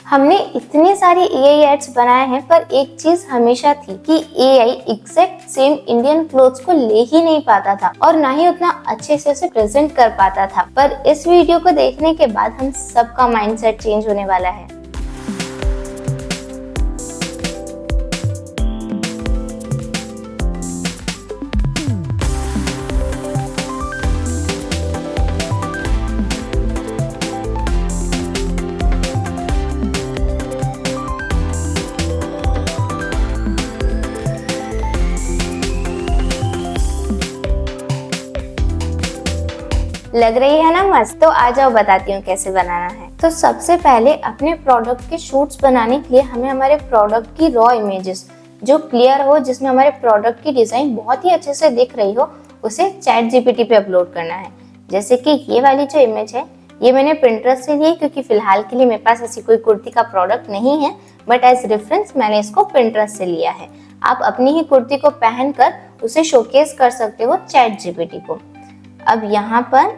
हमने इतने सारे एआई एड्स बनाए हैं, पर एक चीज हमेशा थी कि AI exact same Indian clothes को ले ही नहीं पाता था और ना ही उतना अच्छे से उसे प्रेजेंट कर पाता था। पर इस वीडियो को देखने के बाद हम सबका माइंडसेट चेंज होने वाला है। लग रही है ना मस्त? तो आ जाओ बताती हूँ कैसे बनाना है। तो सबसे पहले अपने प्रोडक्ट के शूट्स बनाने के लिए हमें हमारे प्रोडक्ट की रॉ इमेजेस जो क्लियर हो, जिसमें हमारे प्रोडक्ट की डिजाइन बहुत ही अच्छे से दिख रही हो, उसे चैट जीपीटी पे अपलोड करना है। जैसे कि ये वाली जो इमेज है, ये मैंने पिंटरेस्ट से ली है क्योंकि फिलहाल के लिए मेरे पास ऐसी कोई कुर्ती का प्रोडक्ट नहीं है, बट एज रेफरेंस मैंने इसको पिंटरेस्ट से लिया है। आप अपनी ही कुर्ती को पहनकर उसे शोकेस कर सकते हो चैट जीपीटी को। अब यहाँ पर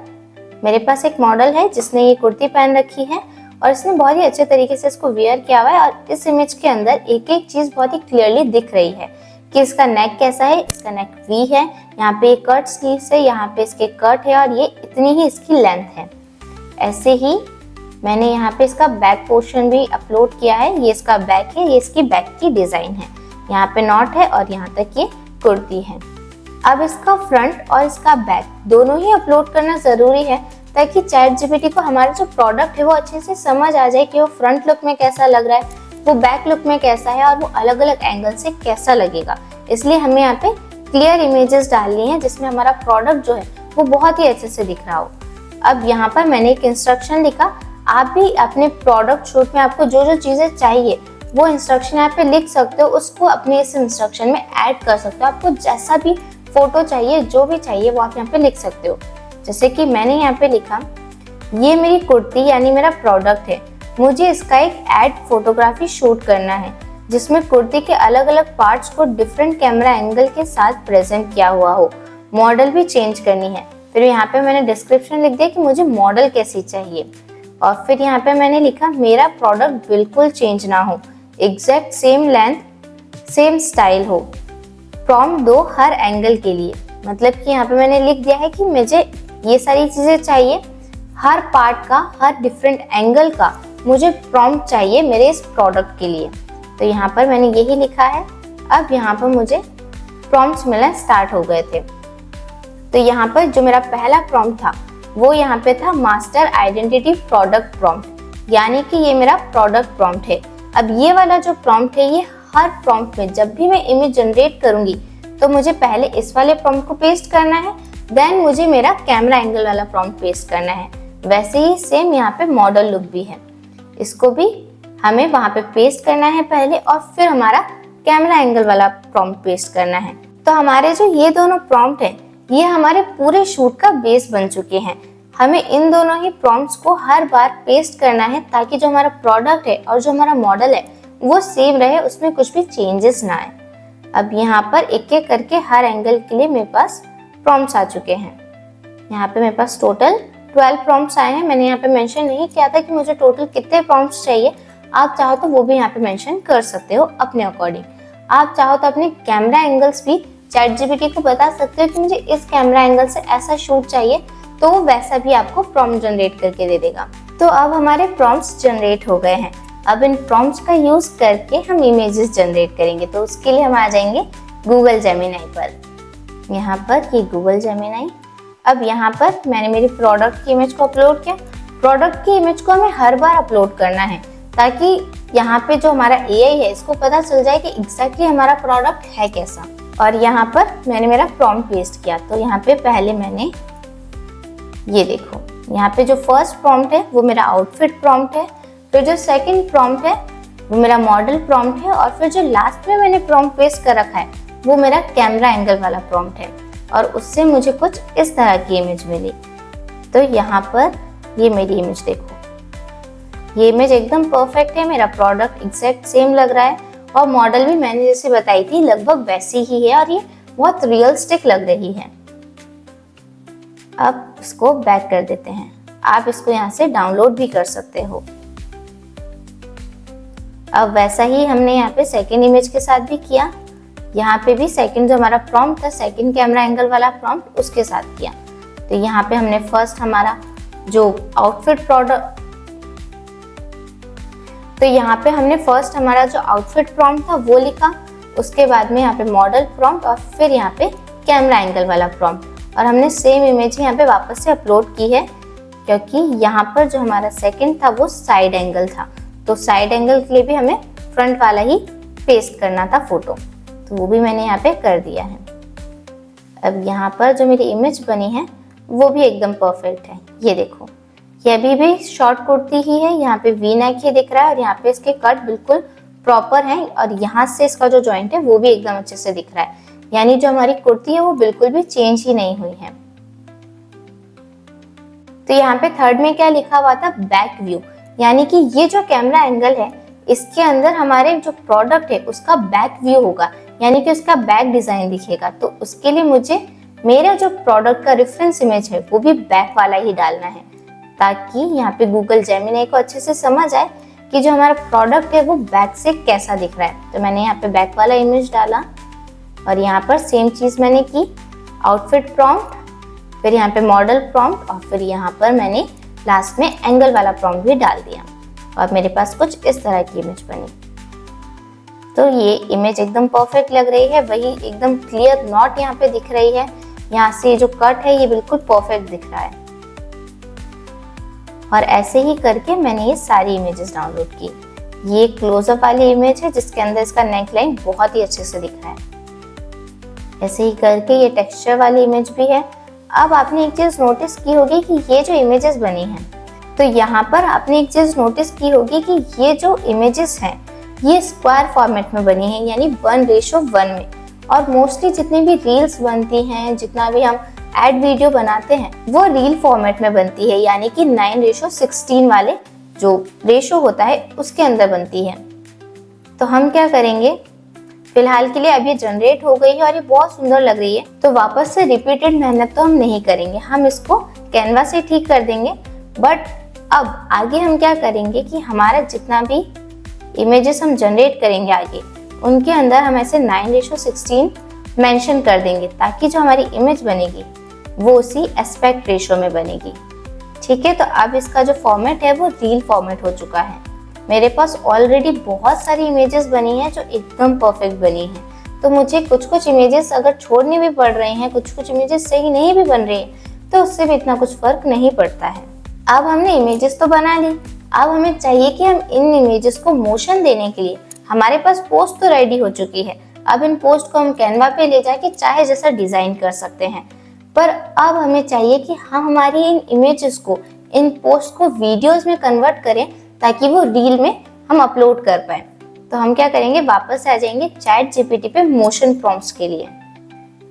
मेरे पास एक मॉडल है जिसने ये कुर्ती पहन रखी है और इसने बहुत ही अच्छे तरीके से इसको वियर किया हुआ है और इस इमेज के अंदर एक एक चीज बहुत ही क्लियरली दिख रही है कि इसका नेक कैसा है। इसका नेक वी है, यहाँ पे कट स्लीव्स है, यहाँ पे इसके कट है और ये इतनी ही इसकी लेंथ है। ऐसे ही मैंने यहाँ पे इसका बैक पोर्शन भी अपलोड किया है। ये इसका बैक है, ये इसकी बैक की डिजाइन है, यहाँ पे नॉट है और यहाँ तक ये कुर्ती है। अब इसका फ्रंट और इसका बैक दोनों ही अपलोड करना जरूरी है ताकि चैट जीपीटी को हमारा जो प्रोडक्ट है वो अच्छे से समझ आ जाए कि वो फ्रंट लुक में कैसा लग रहा है, वो बैक लुक में कैसा है और वो अलग अलग एंगल से कैसा लगेगा। इसलिए हमें यहाँ पे क्लियर इमेजेस डालनी है जिसमें हमारा प्रोडक्ट जो है वो बहुत ही अच्छे से दिख रहा हो। अब यहाँ पर मैंने एक इंस्ट्रक्शन लिखा। आप भी अपने प्रोडक्ट शूट में आपको जो जो चीजें चाहिए वो इंस्ट्रक्शन यहाँ पे लिख सकते हो, उसको अपने इस इंस्ट्रक्शन में ऐड कर सकते हो। आपको जैसा भी फोटो चाहिए, जो भी चाहिए वो आप यहाँ पे लिख सकते हो। जैसे कि मैंने यहाँ पे लिखा, ये मेरी कुर्ती यानी मेरा प्रोडक्ट है, मुझे इसका एक एड फोटोग्राफी शूट करना है जिसमें कुर्ती के अलग अलग पार्ट्स को डिफरेंट कैमरा एंगल के साथ प्रेजेंट किया हुआ हो, मॉडल भी चेंज करनी है। फिर यहाँ पे मैंने डिस्क्रिप्शन लिख दिया कि मुझे मॉडल कैसी चाहिए और फिर यहाँ पे मैंने लिखा मेरा प्रोडक्ट बिल्कुल चेंज ना हो, exact same length same style हो, प्रॉम्प्ट दो हर एंगल के लिए। मतलब कि यहाँ पे मैंने लिख दिया है कि मुझे ये सारी चीजें चाहिए, हर पार्ट का, हर डिफरेंट एंगल का मुझे प्रॉम्प्ट चाहिए मेरे इस प्रोडक्ट के लिए। तो यहाँ पर मैंने यही लिखा है। अब यहाँ पर मुझे प्रॉम्प्ट्स मिलना स्टार्ट हो गए थे। तो यहाँ पर जो मेरा पहला प्रॉम्प्ट था वो यहाँ पे था मास्टर आइडेंटिटी प्रोडक्ट प्रॉम्प्ट, यानी कि ये मेरा प्रोडक्ट प्रॉम्प्ट है। अब ये वाला जो प्रॉम्प्ट है, ये हर प्रॉम्प्ट में जब भी मैं इमेज जनरेट करूंगी तो मुझे पहले इस वाले प्रॉम्प्ट को पेस्ट करना है, देन मुझे मेरा कैमरा एंगल वाला प्रॉम्प्ट पेस्ट करना है। वैसे ही सेम यहाँ पे मॉडल लुक भी है, इसको भी हमें वहां पे पेस्ट करना है पहले और फिर हमारा कैमरा एंगल वाला प्रॉम्प्ट पेस्ट करना है। तो हमारे जो ये दोनों प्रॉम्प्ट है, ये हमारे पूरे शूट का बेस बन चुके हैं। हमें इन दोनों ही प्रॉम्प्ट्स को हर बार पेस्ट करना है ताकि जो हमारा प्रोडक्ट है और जो हमारा मॉडल है वो सेम रहे, उसमें कुछ भी चेंजेस ना आए। अब यहाँ पर एक एक करके हर एंगल के लिए मेरे पास प्रॉम्प्ट्स आ चुके हैं। यहाँ पे मेरे पास टोटल 12 प्रॉम्प्ट्स आए हैं। मैंने यहाँ पे मेंशन नहीं किया था कि मुझे टोटल कितने प्रॉम्प्ट्स चाहिए, आप चाहो तो वो भी यहाँ पे मेंशन कर सकते हो अपने अकॉर्डिंग। आप चाहो तो अपने कैमरा एंगल्स भी चैट जीपीटी को बता सकते हो कि मुझे इस कैमरा एंगल से ऐसा शूट चाहिए, तो वो वैसा भी आपको प्रॉम्प्ट जनरेट करके दे देगा। तो अब हमारे प्रॉम्प्ट्स जनरेट हो गए हैं। अब इन प्रॉम्प्ट्स का यूज करके हम इमेजेस जनरेट करेंगे। तो उसके लिए हम आ जाएंगे गूगल जेमिनाई पर। यहाँ पर ये गूगल जेमिनाई। अब यहाँ पर मैंने मेरी प्रोडक्ट की इमेज को अपलोड किया। प्रोडक्ट की इमेज को हमें हर बार अपलोड करना है ताकि यहाँ पे जो हमारा एआई है इसको पता चल जाए कि एग्जैक्टली हमारा प्रोडक्ट है कैसा। और यहाँ पर मैंने मेरा प्रॉम्प्ट पेस्ट किया। तो यहाँ पे पहले मैंने ये देखो, यहाँ पे जो फर्स्ट प्रॉम्प्ट है वो मेरा आउटफिट प्रॉम्प्ट है, फिर जो सेकंड प्रॉम्प्ट है वो मेरा मॉडल प्रॉम्प्ट है और फिर जो लास्ट में मैंने प्रॉम्प्ट पेस्ट कर रखा है वो मेरा कैमरा एंगल वाला प्रॉम्प्ट है। और उससे मुझे कुछ इस तरह की इमेज मिली। तो यहाँ पर ये मेरी इमेज देखो, ये इमेज एकदम परफेक्ट है, मेरा प्रोडक्ट एग्जैक्ट सेम लग रहा है और मॉडल भी मैंने जैसे बताई थी लगभग वैसी ही है और ये बहुत रियलिस्टिक लग रही है। अब इसको बैक कर देते हैं। आप इसको यहाँ से डाउनलोड भी कर सकते हो। अब वैसा ही हमने यहाँ पे सेकेंड इमेज के साथ भी किया। यहाँ पे भी सेकेंड जो हमारा प्रॉम्प्ट था, सेकेंड कैमरा एंगल वाला प्रॉम्प्ट, उसके साथ किया। तो यहाँ पे हमने फर्स्ट हमारा जो आउटफिट प्रॉम्प्ट था वो लिखा, उसके बाद में यहाँ पे मॉडल प्रॉम्प्ट और फिर यहाँ पे कैमरा एंगल वाला प्रॉम्प्ट। और हमने सेम इमेज यहाँ पे वापस से अपलोड की है, क्योंकि यहाँ पर जो हमारा सेकेंड था वो साइड एंगल था, तो साइड एंगल के लिए भी हमें फ्रंट वाला ही पेस्ट करना था फोटो, तो वो भी मैंने यहाँ पे कर दिया है। अब यहाँ पर जो मेरी इमेज बनी है वो भी एकदम परफेक्ट है। ये देखो, ये अभी भी शॉर्ट कुर्ती ही है, यहाँ पे वी नेक ही दिख रहा है और यहाँ पे इसके कट बिल्कुल प्रॉपर है और यहाँ से इसका जो जॉइंट है वो भी एकदम अच्छे से दिख रहा है, यानी जो हमारी कुर्ती है वो बिल्कुल भी चेंज ही नहीं हुई है। तो यहाँ पे थर्ड में क्या लिखा हुआ था, बैक व्यू, यानी कि ये जो कैमरा एंगल है इसके अंदर हमारे जो प्रोडक्ट है उसका बैक व्यू होगा, यानी कि उसका बैक डिजाइन दिखेगा। तो उसके लिए मुझे मेरा जो प्रोडक्ट का रेफरेंस इमेज है वो भी बैक वाला ही डालना है, ताकि यहाँ पे गूगल जेमिनी को अच्छे से समझ आए कि जो हमारा प्रोडक्ट है वो बैक से कैसा दिख रहा है। तो मैंने यहाँ पे बैक वाला इमेज डाला और यहाँ पर सेम चीज मैंने की, आउटफिट प्रॉम्प्ट, फिर यहाँ पे मॉडल प्रॉम्प्ट और फिर यहाँ पर मैंने लास्ट में एंगल वाला प्रॉम्प्ट भी डाल दिया और मेरे पास कुछ इस तरह की इमेज बनी। तो ये इमेज एकदम परफेक्ट लग रही है, वही एकदम क्लियर नॉट यहाँ पे दिख रही है, यहाँ से जो कट है ये बिल्कुल परफेक्ट दिख रहा है। और ऐसे ही करके मैंने ये सारी इमेजेस डाउनलोड की। ये क्लोजअप वाली इमेज है जिसके अंदर इसका नेक लाइन बहुत ही अच्छे से दिख रहा है। ऐसे ही करके ये टेक्सचर वाली इमेज भी है। अब आपने एक चीज नोटिस की होगी कि ये जो इमेजेस बनी हैं, तो यहाँ पर आपने एक चीज नोटिस की होगी कि ये जो इमेजेस हैं ये स्क्वायर फॉर्मेट में बनी है, यानी 1:1 में। और मोस्टली जितनी भी रील्स बनती हैं, जितना भी हम एड वीडियो बनाते हैं, वो रील फॉर्मेट में बनती है, यानी कि 9:16 वाले जो रेशो होता है उसके अंदर बनती है। तो हम क्या करेंगे, फिलहाल के लिए अब ये जनरेट हो गई है और ये बहुत सुंदर लग रही है, तो वापस से रिपीटेड मेहनत तो हम नहीं करेंगे, हम इसको कैनवा से ठीक कर देंगे। बट अब आगे हम क्या करेंगे कि हमारा जितना भी इमेजेस हम जनरेट करेंगे आगे, उनके अंदर हम ऐसे 9:16 मेंशन कर देंगे, ताकि जो हमारी इमेज बनेगी वो उसी एस्पेक्ट रेशो में बनेगी। ठीक है, तो अब इसका जो फॉर्मेट है वो रील फॉर्मेट हो चुका है। मेरे पास ऑलरेडी बहुत सारी इमेजेस बनी हैं जो एकदम परफेक्ट बनी हैं, तो मुझे कुछ इमेजेस अगर छोड़नी भी पड़ रही हैं, कुछ इमेजेस सही नहीं भी बन रही हैं, तो उससे भी इतना कुछ फर्क नहीं पड़ता है। अब हमने इमेजेस तो बना ली, अब हमें चाहिए कि हम इन इमेजेस को मोशन देने के लिए, हमारे पास पोस्ट तो रेडी हो चुकी है, अब इन पोस्ट को हम कैनवा पे ले जाके चाहे जैसा डिजाइन कर सकते हैं। पर अब हमें चाहिए कि हम हमारी इन इमेजेस को, इन पोस्ट को वीडियोस में कन्वर्ट करें, ताकि वो रील में हम अपलोड कर पाए। तो हम क्या करेंगे, वापस आ जाएंगे चैट जीपीटी पे मोशन प्रॉम्प्ट्स के लिए।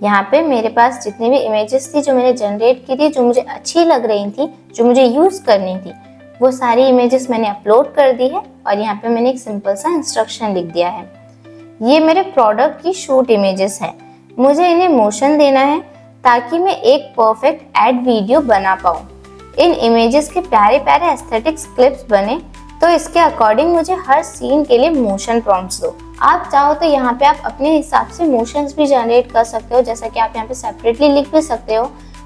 यहाँ पे मेरे पास जितनी भी इमेजेस थी जो मैंने जनरेट की थी, जो मुझे अच्छी लग रही थी, जो मुझे यूज करनी थी, वो सारी इमेजेस मैंने अपलोड कर दी है और यहाँ पे मैंने एक सिंपल सा इंस्ट्रक्शन लिख दिया है। ये मेरे प्रोडक्ट की शूट इमेजेस है, मुझे इन्हें मोशन देना है ताकि मैं एक परफेक्ट एड वीडियो बना पाऊँ। इन इमेजेस के प्यारे प्यारे एस्थेटिक्स क्लिप्स बने, तो इसके अकॉर्डिंग मुझे हर सीन के लिए मोशन प्रॉम्प्ट्स दो। आप चाहो तो यहाँ पे आप अपने हिसाब से मोशंस भी जनरेट कर सकते हो, जैसा कि आप यहाँ पे सेपरेटली लिख भी सकते हो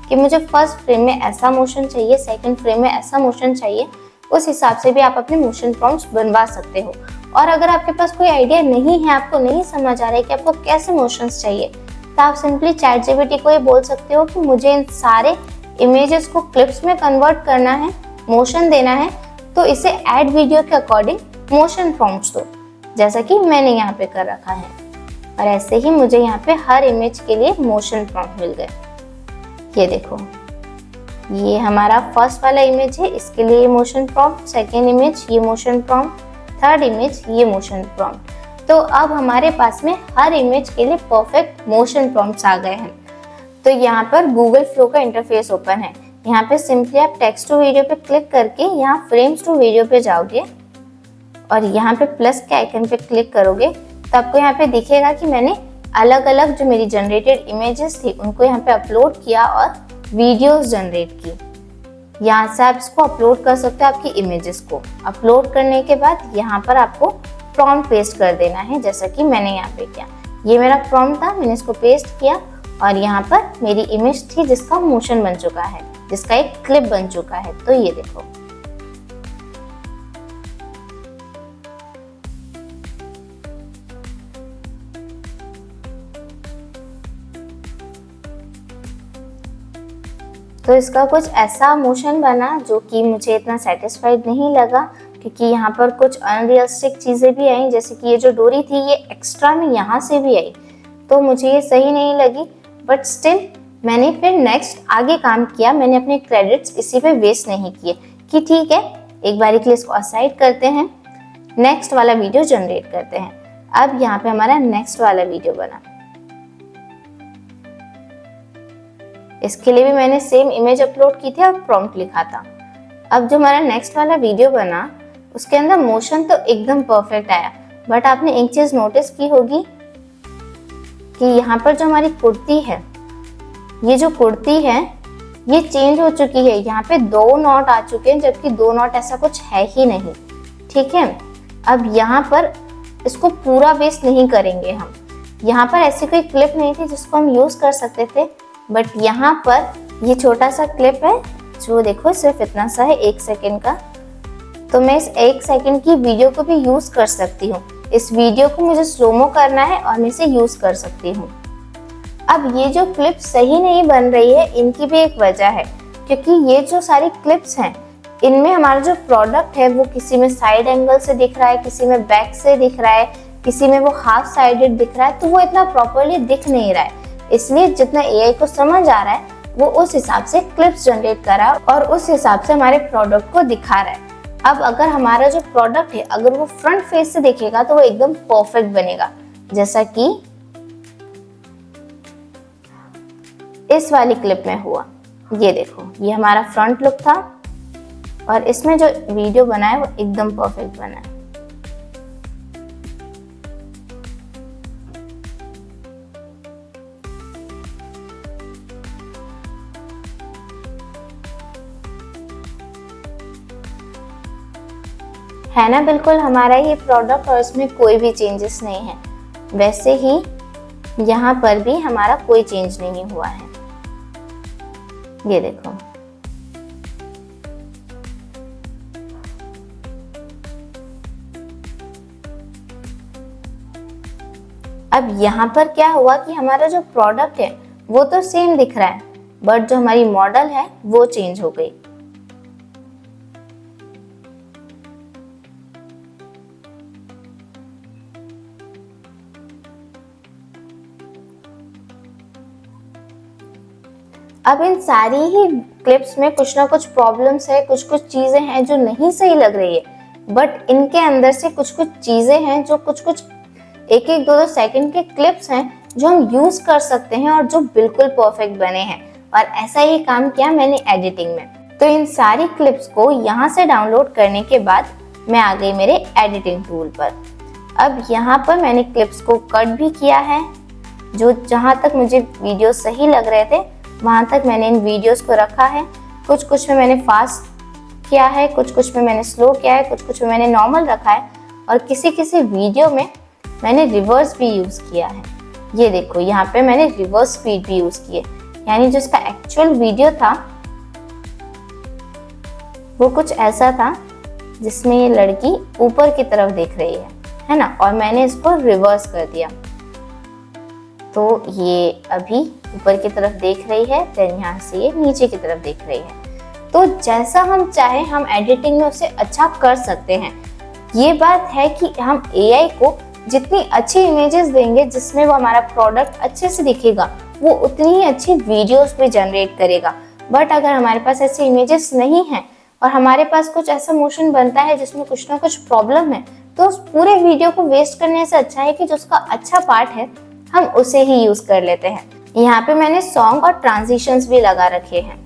कि मुझे फर्स्ट फ्रेम में ऐसा मोशन चाहिए, सेकंड फ्रेम में ऐसा मोशन चाहिए। उस हिसाब से भी आप अपने मोशन प्रॉम्प्ट्स बनवा सकते हो। और अगर आपके पास कोई आइडिया नहीं है, आपको नहीं समझ आ रहा है कि आपको कैसे मोशंस चाहिए, तो आप सिंपली चैट जीपीटी को ये बोल सकते हो कि मुझे इन सारे इमेजेस को क्लिप्स में कन्वर्ट करना है, मोशन देना है, तो इसे एड वीडियो के अकॉर्डिंग मोशन प्रॉम्प्ट्स दो, जैसा कि मैंने यहाँ पे कर रखा है। और ऐसे ही मुझे यहाँ पे हर इमेज के लिए मोशन प्रॉम्प्ट मिल गए। ये देखो, ये हमारा फर्स्ट वाला इमेज है, इसके लिए मोशन प्रॉम्प्ट, सेकेंड इमेज ये मोशन प्रॉम्प्ट, थर्ड इमेज ये मोशन प्रॉम्प्ट। तो अब हमारे पास में हर इमेज के लिए परफेक्ट मोशन प्रॉम्प्ट्स आ गए हैं। तो यहाँ पर गूगल फ्लो का इंटरफेस ओपन है। यहाँ पे सिंपली आप टेक्स्ट टू वीडियो पे क्लिक करके यहाँ फ्रेम्स टू वीडियो पे जाओगे और यहाँ पे प्लस के आइकन पे क्लिक करोगे, तो आपको यहाँ पे दिखेगा कि मैंने अलग अलग जो मेरी जनरेटेड इमेजेस थी उनको यहाँ पे अपलोड किया और वीडियोस जनरेट की। यहाँ से आप इसको अपलोड कर सकते हो, आपकी इमेजेस को अपलोड करने के बाद यहाँ पर आपको प्रॉम्प्ट पेस्ट कर देना है, जैसा कि मैंने यहाँ पे किया। ये मेरा प्रॉम्प्ट था, मैंने इसको पेस्ट किया और यहाँ पर मेरी इमेज थी जिसका मोशन बन चुका है, जिसका एक क्लिप बन चुका है। तो ये देखो, तो इसका कुछ ऐसा मोशन बना जो कि मुझे इतना सेटिस्फाइड नहीं लगा, क्योंकि यहाँ पर कुछ अनरियलिस्टिक चीज़ें भी आई, जैसे कि ये जो डोरी थी ये एक्स्ट्रा में यहाँ से भी आई, तो मुझे ये सही नहीं लगी। बट स्टिल मैंने फिर नेक्स्ट आगे काम किया, मैंने अपने क्रेडिट्स इसी पे वेस्ट नहीं किए कि ठीक है एक बारी के लिए इसको असाइड करते हैं, नेक्स्ट वाला वीडियो जनरेट करते हैं। अब यहाँ पे हमारा नेक्स्ट वाला वीडियो बना। इसके लिए भी मैंने सेम इमेज अपलोड की थी और प्रॉम्प्ट लिखा था। अब जो हमारा नेक्स्ट वाला वीडियो बना उसके अंदर मोशन तो एकदम परफेक्ट आया, बट आपने एक चीज नोटिस की होगी कि यहाँ पर जो हमारी कुर्ती है, ये जो कुर्ती है ये चेंज हो चुकी है। यहाँ पे 2 नॉट आ चुके हैं, जबकि 2 नॉट ऐसा कुछ है ही नहीं। ठीक है, अब यहाँ पर इसको पूरा वेस्ट नहीं करेंगे हम। यहाँ पर ऐसी कोई क्लिप नहीं थी जिसको हम यूज कर सकते थे, बट यहाँ पर ये छोटा सा क्लिप है जो देखो सिर्फ इतना सा है, 1 सेकेंड का। तो मैं इस 1 सेकेंड की वीडियो को भी यूज कर सकती हूँ। इस वीडियो को मुझे स्लोमो करना है और मैं इसे यूज कर सकती हूँ। अब ये जो क्लिप सही नहीं बन रही है, इनकी भी एक वजह है, क्योंकि ये जो सारी क्लिप्स हैं इनमें हमारा जो प्रोडक्ट है वो किसी में साइड एंगल से दिख रहा है, किसी में बैक से दिख रहा है, किसी में वो हाफ साइडेड दिख रहा है, तो वो इतना प्रॉपरली दिख नहीं रहा है। इसलिए जितना एआई को समझ आ रहा है वो उस हिसाब से क्लिप्स जनरेट कर रहा है और उस हिसाब से हमारे प्रोडक्ट को दिखा रहा है। अब अगर हमारा जो प्रोडक्ट है अगर वो फ्रंट फेस से दिखेगा तो वो एकदम परफेक्ट बनेगा, जैसा कि इस वाली क्लिप में हुआ। ये देखो, ये हमारा फ्रंट लुक था और इसमें जो वीडियो बना है वो एकदम परफेक्ट बना है। है ना बिल्कुल हमारा ये प्रोडक्ट और इसमें कोई भी चेंजेस नहीं है। वैसे ही यहाँ पर भी हमारा कोई चेंज नहीं हुआ है। ये देखो, अब यहाँ पर क्या हुआ कि हमारा जो प्रोडक्ट है वो तो सेम दिख रहा है, बट जो हमारी मॉडल है वो चेंज हो गई। अब इन सारी ही क्लिप्स में कुछ ना कुछ प्रॉब्लम्स है, कुछ कुछ चीजें हैं जो नहीं सही लग रही है, बट इनके अंदर से कुछ कुछ चीजें हैं जो कुछ कुछ 1-1, 2-2 सेकंड के क्लिप्स हैं जो हम यूज कर सकते हैं और जो बिल्कुल परफेक्ट बने हैं। और ऐसा ही काम किया मैंने एडिटिंग में। तो इन सारी क्लिप्स को यहाँ से डाउनलोड करने के बाद मैं आ गई मेरे एडिटिंग टूल पर। अब यहाँ पर मैंने क्लिप्स को कट भी किया है, जो जहाँ तक मुझे वीडियो सही लग रहे थे वहाँ तक मैंने इन वीडियोस को रखा है। कुछ कुछ में मैंने फास्ट किया है, कुछ कुछ में मैंने स्लो किया है, कुछ कुछ में मैंने नॉर्मल रखा है और किसी किसी वीडियो में मैंने रिवर्स भी यूज़ किया है। ये देखो, यहाँ पे मैंने रिवर्स स्पीड भी यूज़ की है, यानी जो इसका एक्चुअल वीडियो था वो कुछ ऐसा था जिसमें ये लड़की ऊपर की तरफ देख रही है ना, और मैंने इसको रिवर्स कर दिया तो ये अभी ऊपर की तरफ देख रही है, देन यहाँ से ये नीचे की तरफ देख रही है। तो जैसा हम चाहे हम एडिटिंग में उसे अच्छा कर सकते हैं। ये बात है कि हम एआई को जितनी अच्छी इमेजेस देंगे जिसमें वो हमारा प्रोडक्ट अच्छे से दिखेगा, वो उतनी ही अच्छी वीडियोस भी जनरेट करेगा। बट अगर हमारे पास ऐसी इमेजेस नहीं है और हमारे पास कुछ ऐसा मोशन बनता है जिसमें कुछ ना कुछ प्रॉब्लम है, तो उस पूरे वीडियो को वेस्ट करने से अच्छा है कि जो उसका अच्छा पार्ट है हम उसे ही यूज कर लेते हैं। यहाँ पे मैंने सॉन्ग और ट्रांजिशंस भी लगा रखे हैं।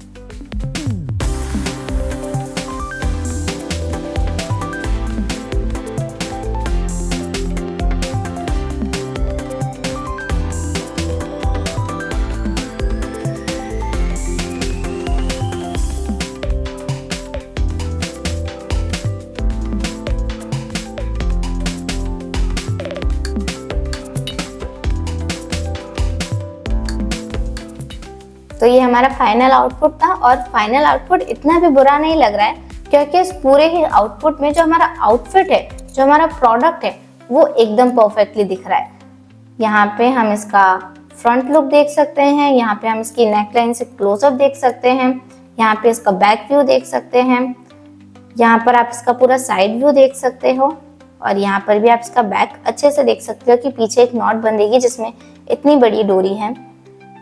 ये हमारा फाइनल आउटपुट था और फाइनल आउटपुट इतना भी बुरा नहीं लग रहा है, क्योंकि इस पूरे ही आउटपुट में जो हमारा आउटफिट है, जो हमारा प्रोडक्ट है, वो एकदम परफेक्टली दिख रहा है। यहाँ पे हम इसका फ्रंट लुक देख सकते हैं, यहाँ पे हम इसकी नेकलाइन से क्लोजअप देख सकते हैं, यहाँ पे इसका बैक व्यू देख सकते हैं, यहाँ पर आप इसका पूरा साइड व्यू देख सकते हो और यहाँ पर भी आप इसका बैक अच्छे से देख सकते हो कि पीछे एक नॉट बंधेगी जिसमें इतनी बड़ी डोरी है,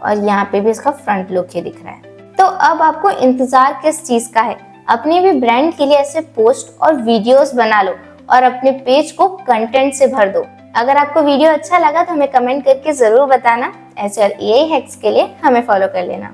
और यहाँ पे भी इसका फ्रंट लुक ही दिख रहा है। तो अब आपको इंतजार किस चीज का है? अपने भी ब्रांड के लिए ऐसे पोस्ट और वीडियोस बना लो और अपने पेज को कंटेंट से भर दो। अगर आपको वीडियो अच्छा लगा तो हमें कमेंट करके जरूर बताना। ऐसे और एआई हैक्स के लिए हमें फॉलो कर लेना।